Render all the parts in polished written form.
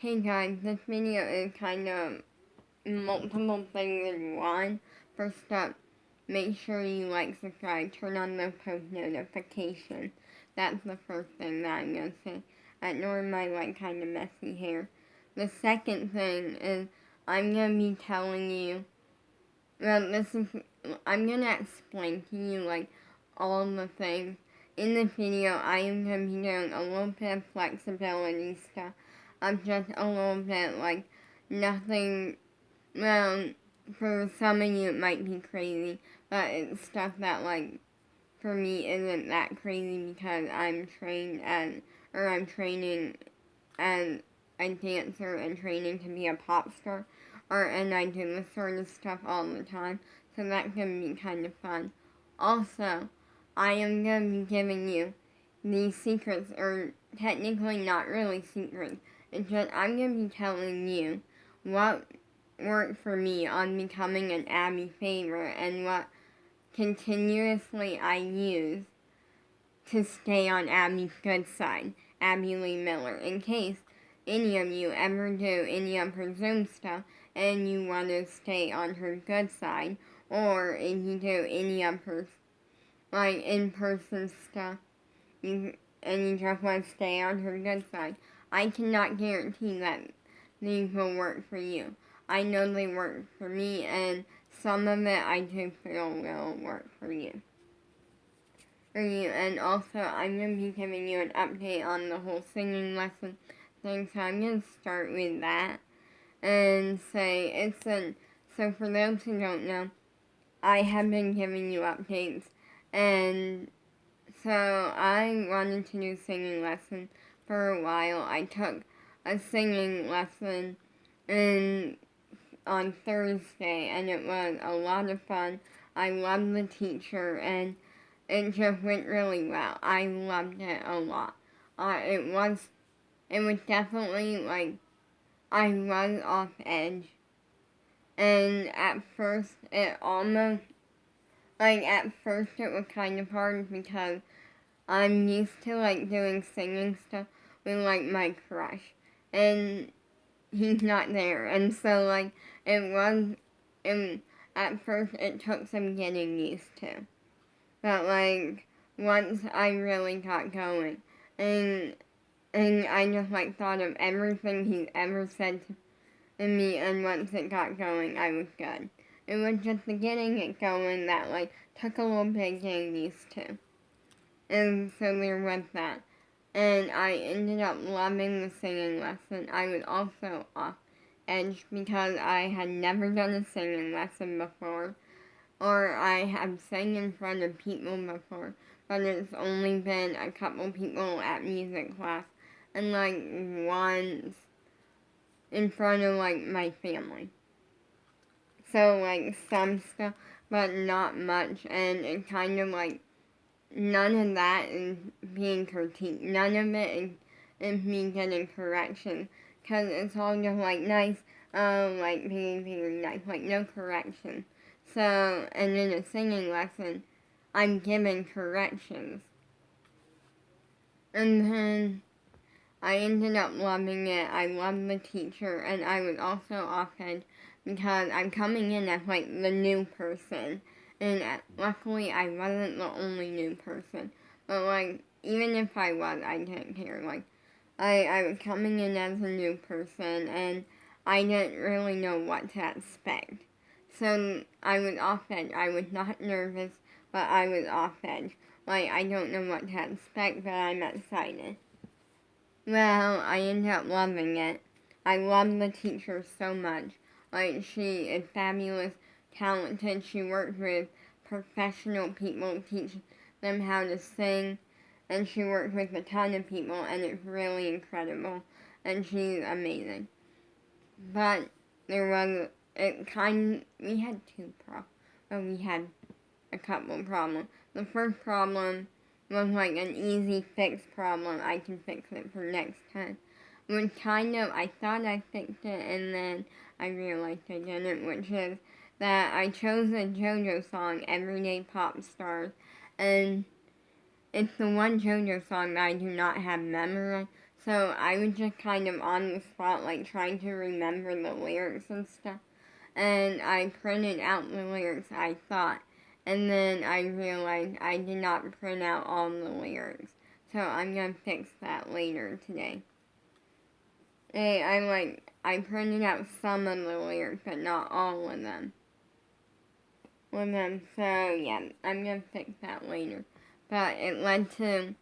Hey guys, this video is kind of multiple things in one. First up, make sure you like, subscribe, turn on the post notifications. That's the first thing that I'm going to say. Ignore my kind of messy hair. The second thing is I'm going to be telling you, I'm going to explain to you all the things. In this video, I am going to be doing a little bit of flexibility stuff. I'm just a little bit nothing, well, for some of you it might be crazy, but it's stuff that for me isn't that crazy because I'm training as a dancer and training to be a pop star, and I do this sort of stuff all the time, so that's going to be kind of fun. Also, I am going to be giving you these secrets, or technically not really secrets. It's just I'm going to be telling you what worked for me on becoming an Abby favorite and what continuously I use to stay on Abby's good side, Abby Lee Miller, in case any of you ever do any of her Zoom stuff and you want to stay on her good side, or if you do any of her in-person stuff and you just want to stay on her good side. I cannot guarantee that these will work for you. I know they work for me, and some of it I do feel will work for you. And also, I'm going to be giving you an update on the whole singing lesson thing, so I'm going to start with that and say so for those who don't know, I have been giving you updates, and so I wanted to do singing lesson for a while. I took a singing lesson on Thursday, and it was a lot of fun. I loved the teacher, and it just went really well. I loved it a lot. It was definitely I was off edge, and at first it was kind of hard because I'm used to doing singing stuff with my crush, and he's not there, and so at first it took some getting used to, but once I really got going, and I just thought of everything he's ever said to me, and once it got going, I was good. It was just the getting it going that took a little bit of getting used to. And so there was that. And I ended up loving the singing lesson. I was also off edge because I had never done a singing lesson before, or I have sang in front of people before, but it's only been a couple people at music class, and once in front of my family. So some stuff, but not much, and it kind of none of that is being critiqued. None of it is me getting correction. Because it's all just nice, being nice, no correction. So, and in a singing lesson, I'm giving corrections. And then I ended up loving it. I loved the teacher, and I was also offended because I'm coming in as the new person. And luckily, I wasn't the only new person. But even if I was, I didn't care. I was coming in as a new person, and I didn't really know what to expect. So I was off edge. I was not nervous, but I was off edge. I don't know what to expect, but I'm excited. Well, I ended up loving it. I love the teacher so much. She is fabulous, talented. She works with professional people, teach them how to sing, and she works with a ton of people, and it's really incredible, and she's amazing. But we had we had a couple problems. The first problem was an easy fix problem. I can fix it for next time. Which I thought I fixed it, and then I realized I didn't, which is that I chose the JoJo song, Everyday Pop Stars, and it's the one JoJo song that I do not have memorized, So I was just kind of on the spot, like trying to remember the lyrics and stuff. And I printed out the lyrics, I thought. And then I realized I did not print out all the lyrics. So I'm gonna fix that later today. I printed out some of the lyrics, but not all of them. So yeah, I'm gonna fix that later. But it led to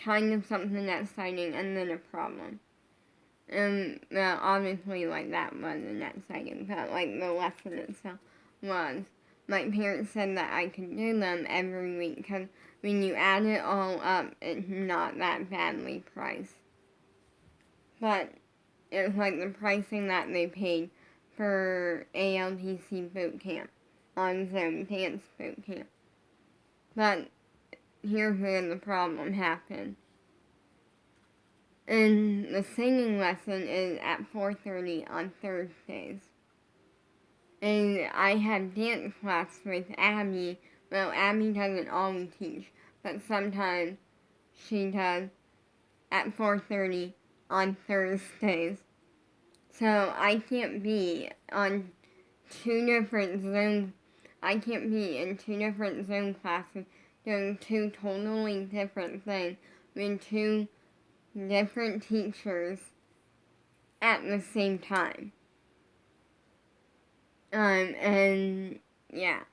kind of something exciting and then a problem. Well, obviously, like, that wasn't exciting, but, like, the lesson itself was. My parents said that I could do them every week, because when you add it all up, it's not that badly priced. But it's like the pricing that they paid for ALTC boot camp, on Zoom dance boot camp. But here's where the problem happened. And the singing lesson is at 4:30 on Thursdays. And I have dance class with Abby. Well, Abby doesn't always teach, but sometimes she does at 4:30 on Thursdays. So I can't be on two different Zoom. I can't be in two different Zoom classes doing two totally different things with two different teachers at the same time. And yeah.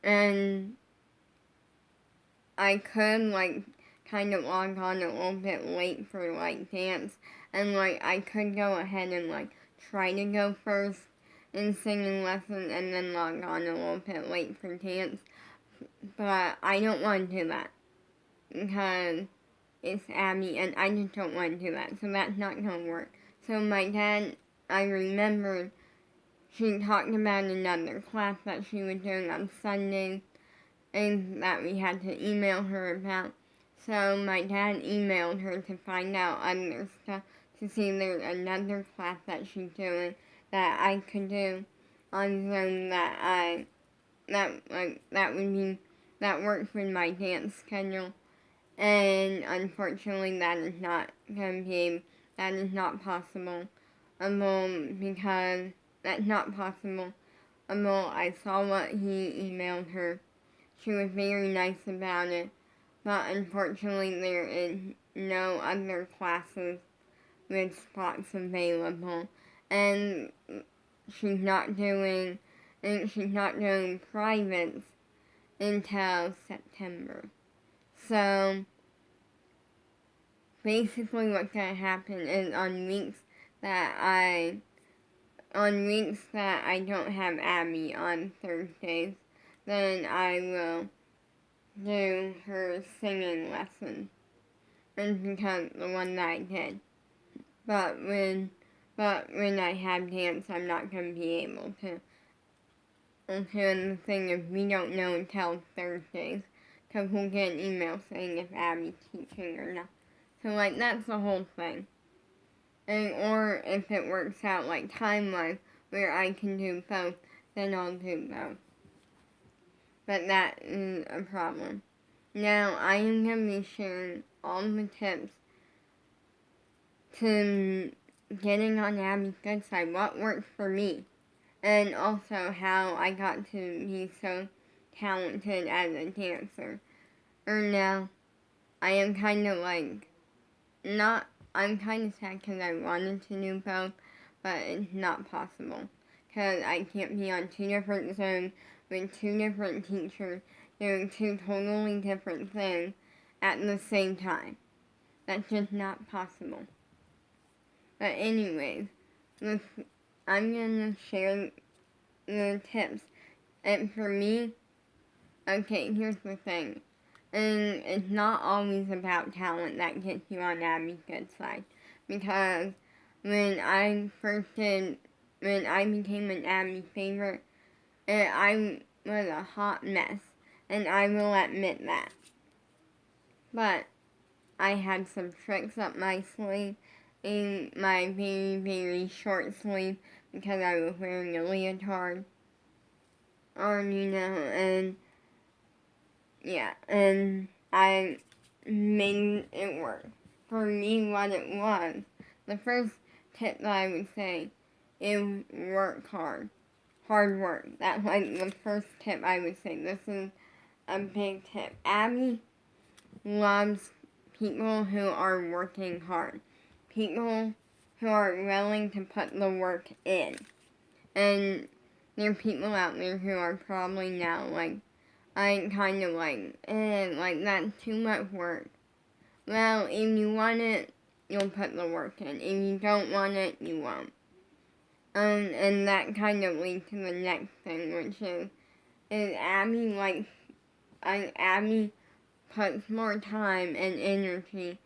And I could, like, kind of log on a little bit late for, like, dance. And, like, I could go ahead and, like, try to go first in singing lesson and then log on a little bit late for dance. But I don't want to do that. Because it's Abby, and I just don't want to do that. So that's not going to work. So my dad, I remembered, she talked about another class that she was doing on Sundays and that we had to email her about. So my dad emailed her to find out other stuff, to see if there's another class that she's doing that I could do on Zoom that works with my dance schedule. And unfortunately that is not possible. Because that's not possible. I saw what he emailed her. She was very nice about it, but unfortunately there is no other classes with spots available, and she's not doing privates until September. So basically what's gonna happen is on weeks that I don't have Abby on Thursdays, then I will do her singing lesson. And because the one that I did. But when I have dance, I'm not going to be able to. And the thing is, we don't know until Thursdays, because we'll get an email saying if Abby's teaching or not. So, like, that's the whole thing. Or if it works out, like, time-wise, where I can do both, then I'll do both. But that is a problem. Now, I am going to be sharing all the tips to getting on Abby's good side, what works for me, and also how I got to be so talented as a dancer. Now, I am kind of I'm kind of sad because I wanted to do both, but it's not possible. Because I can't be on two different Zooms with two different teachers doing two totally different things at the same time. That's just not possible. But anyways, I'm going to share the tips. And for me, okay, here's the thing. And it's not always about talent that gets you on Abby's good side. Because when I became an Abby favorite, I was a hot mess. And I will admit that. But I had some tricks up my sleeve in my very, very short sleeve because I was wearing a leotard. And yeah, and I made it work. for me what it was. The first tip that I would say is work hard. Hard work. That's like the first tip I would say. This is a big tip. Abby loves people who are working hard. People who are willing to put the work in. And there are people out there who are probably now like, I kind of like that's too much work. Well, if you want it, you'll put the work in. If you don't want it, you won't. And that kind of leads to the next thing, which is Abby puts more time and energy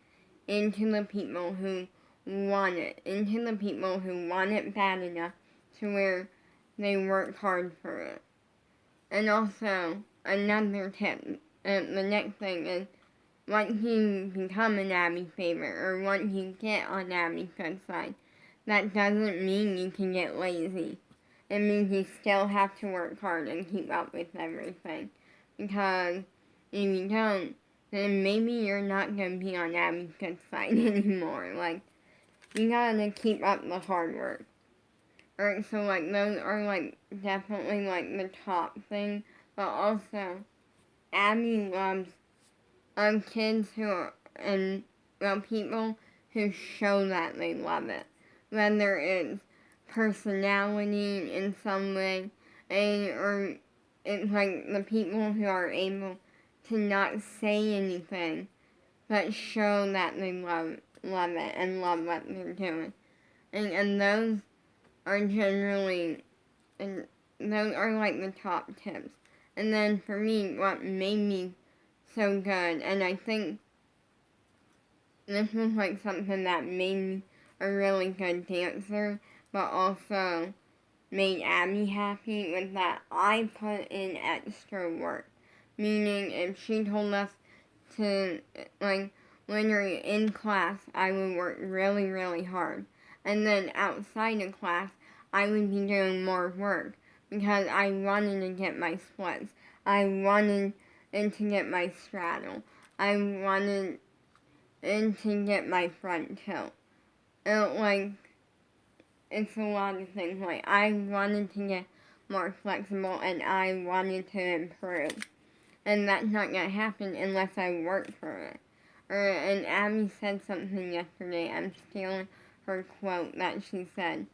into the people who want it, into the people who want it bad enough to where they work hard for it. And also, another tip, the next thing is, once you become an Abby favorite, or once you get on Abby's good side, that doesn't mean you can get lazy. It means you still have to work hard and keep up with everything. Because if you don't, then maybe you're not going to be on Abby's good side anymore. Like, you gotta keep up the hard work. Alright, so like those are like definitely like the top thing. But also, Abby loves kids who are, and people who show that they love it. Whether it's personality in some way, or it's like the people who are able to not say anything, but show that they love it and love what they're doing. And those are generally, and those are like the top tips. And then for me, what made me so good, and I think this was like something that made me a really good dancer, but also made Abby happy, was that I put in extra work. Meaning, if she told us to, like, when you're in class, I would work really, really hard. And then outside of class, I would be doing more work because I wanted to get my splits. I wanted to get my straddle. I wanted to get my front tilt. It's a lot of things. Like, I wanted to get more flexible and I wanted to improve. And that's not going to happen unless I work for it. And Abby said something yesterday. I'm stealing her quote that she said,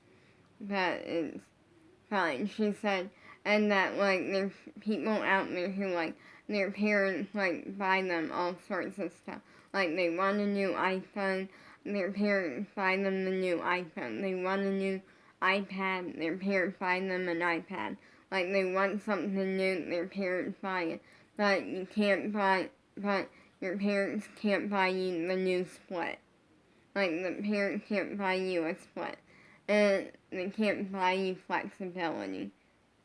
but it's fine. She said, and that, like, there's people out there who, like, their parents, like, buy them all sorts of stuff. Like, they want a new iPhone, their parents buy them the new iPhone. They want a new iPad, their parents buy them an iPad. Like, they want something new, their parents buy it. But your parents can't buy you the new split. Like, the parents can't buy you a split. And they can't buy you flexibility.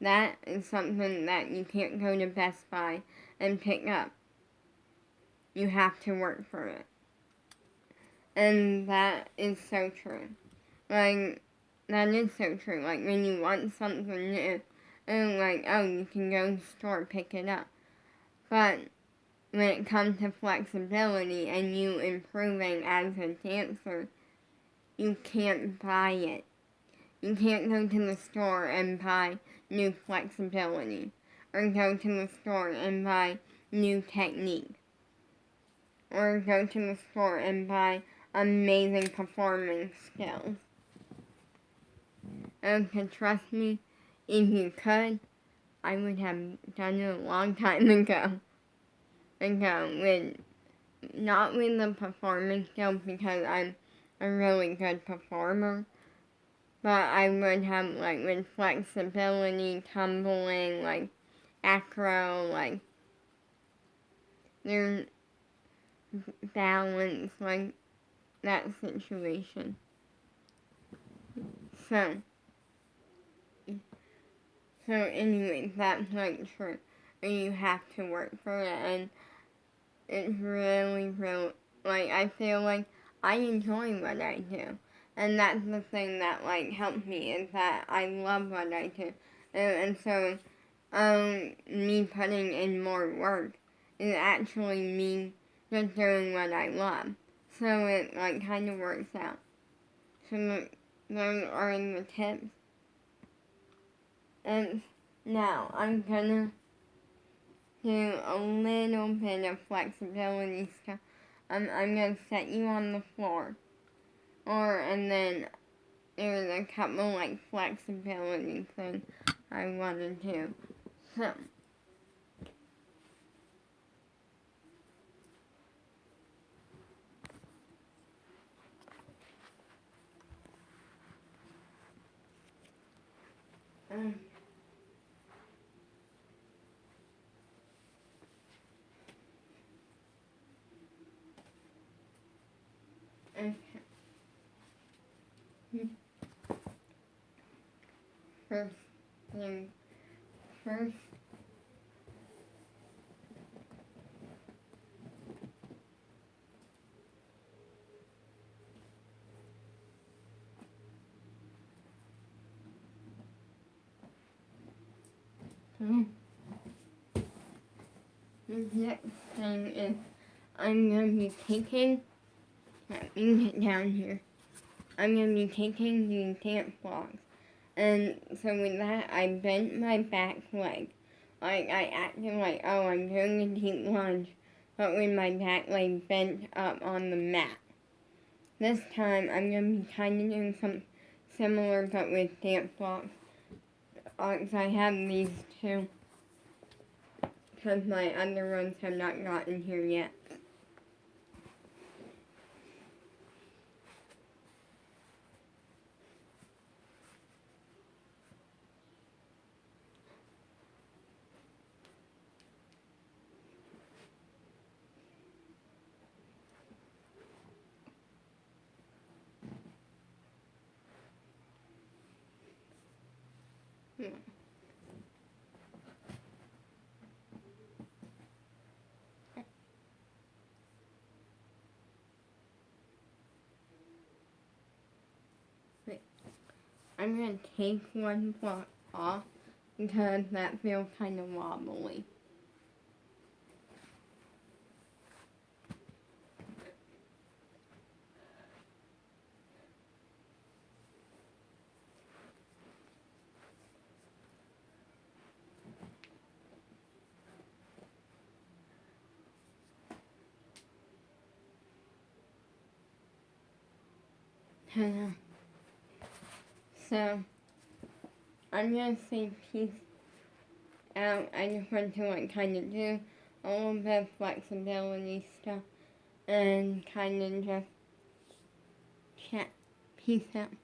That is something that you can't go to Best Buy and pick up. You have to work for it. And that is so true. Like, that is so true. Like, when you want something new, and like, oh, you can go to the store, pick it up. But when it comes to flexibility and you improving as a dancer, you can't buy it. You can't go to the store and buy new flexibility, or go to the store and buy new technique, or go to the store and buy amazing performing skills. Okay, trust me, if you could, I would have done it a long time ago. Not with the performing skills because I'm a really good performer, but I would have, like, with flexibility, tumbling, like, acro, like, there's balance, like, that situation. So anyways, that's, like, true. You have to work for it, and it's really, really, like, I feel like I enjoy what I do. And that's the thing that, like, helps me, is that I love what I do. And so, me putting in more work is actually me just doing what I love. so it like kind of works out. So those are the tips. And now I'm gonna do a little bit of flexibility stuff. I'm gonna set you on the floor, and then there's a couple like flexibility things I want to do. So. Okay. First thing first. The next thing is I'm going to be taking, let me get down here. I'm going to be taking these dance blocks. And so with that, I bent my back leg. Like I acted like, oh, I'm doing a deep lunge, but with my back leg bent up on the mat. This time, I'm going to be kind of doing something similar, but with dance blocks. Because I have these two, because my other ones have not gotten here yet. I'm going to take one block off because that feels kind of wobbly. So, I'm going to say peace out. I just want to like kind of do a little bit of flexibility stuff and kind of just chat. Peace out.